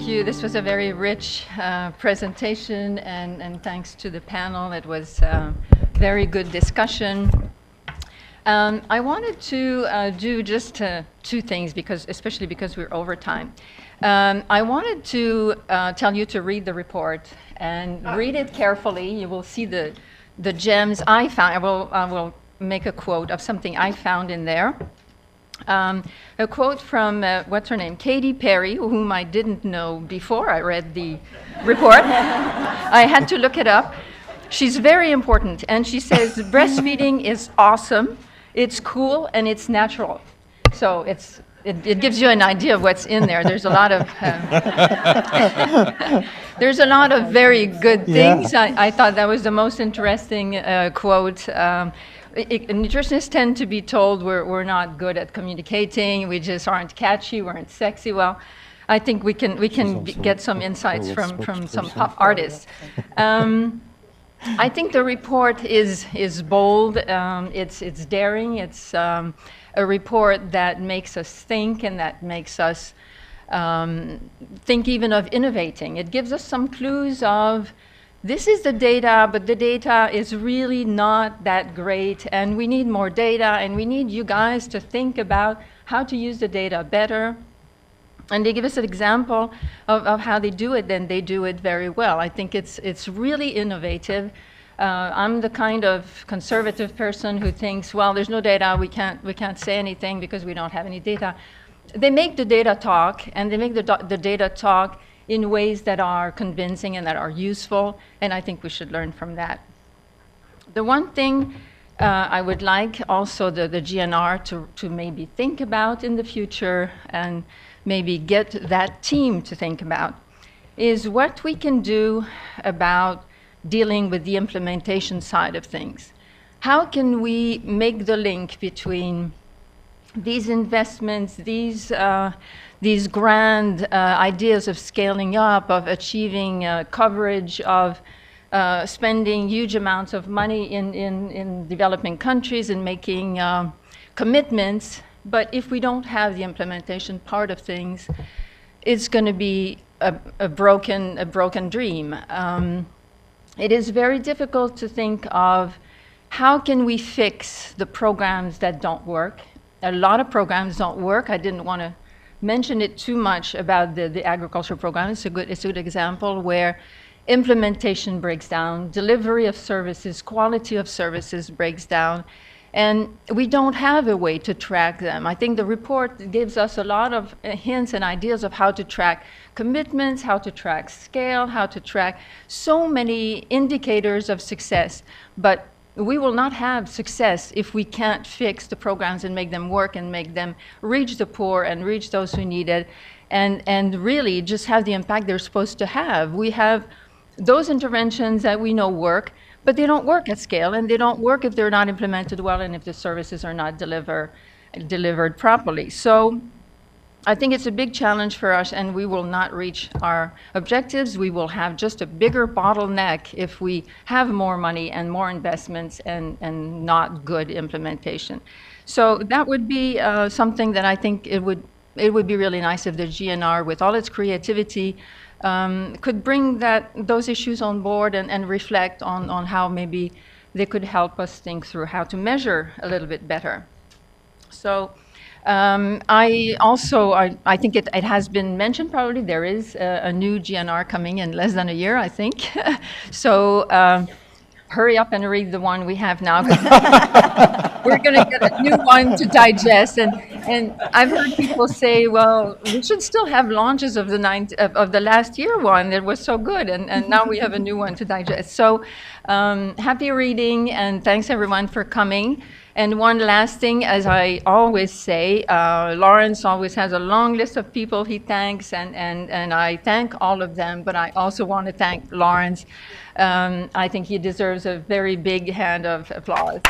Thank you. This was a very rich presentation, and thanks to the panel. It was a very good discussion. I wanted to do just two things, especially because we're over time. I wanted to tell you to read the report and read it carefully. You will see the gems I found. I will make a quote of something I found in there. A quote from, what's her name, Katy Perry, whom I didn't know before I read the report. I had to look it up. She's very important, and she says, breastfeeding is awesome, it's cool, and it's natural. So it gives you an idea of what's in there. There's a lot of very good things. Yeah. I thought that was the most interesting quote. Nutritionists tend to be told we're not good at communicating, we just aren't catchy, we aren't sexy. Well, I think we can get some insights from some pop artists. I think the report is bold, it's daring, it's a report that makes us think and that makes us think even of innovating. It gives us some clues of this is the data, but the data is really not that great, and we need more data, and we need you guys to think about how to use the data better. And they give us an example of how they do it, and they do it very well. I think it's really innovative. I'm the kind of conservative person who thinks, well, there's no data, we can't say anything because we don't have any data. They make the data talk, and they make the data talk in ways that are convincing and that are useful, and I think we should learn from that. The one thing I would like also the GNR to maybe think about in the future, and maybe get that team to think about, is what we can do about dealing with the implementation side of things. How can we make the link between these investments, these grand ideas of scaling up, of achieving coverage, of spending huge amounts of money in developing countries and making commitments, but if we don't have the implementation part of things, it's going to be a broken dream. It is very difficult to think of how can we fix the programs that don't work. A lot of programs don't work. I didn't want to mention it too much about the agriculture program. It's a good example where implementation breaks down, delivery of services, quality of services breaks down, and we don't have a way to track them. I think the report gives us a lot of hints and ideas of how to track commitments, how to track scale, how to track so many indicators of success, but we will not have success if we can't fix the programs and make them work and make them reach the poor and reach those who need it, and really just have the impact they're supposed to have. We have those interventions that we know work, but they don't work at scale, and they don't work if they're not implemented well and if the services are not delivered properly. So I think it's a big challenge for us, and we will not reach our objectives. We will have just a bigger bottleneck if we have more money and more investments and not good implementation. So that would be something that I think it would be really nice if the GNR, with all its creativity, could bring those issues on board and reflect on how maybe they could help us think through how to measure a little bit better. So I think it has been mentioned probably, there is a new GNR coming in less than a year, I think. So hurry up and read the one we have now. We're going to get a new one to digest. And I've heard people say, well, we should still have launches of the last year one that was so good. And now we have a new one to digest. So happy reading, and thanks everyone for coming. And one last thing, as I always say, Lawrence always has a long list of people he thanks, and I thank all of them, but I also want to thank Lawrence. I think he deserves a very big hand of applause.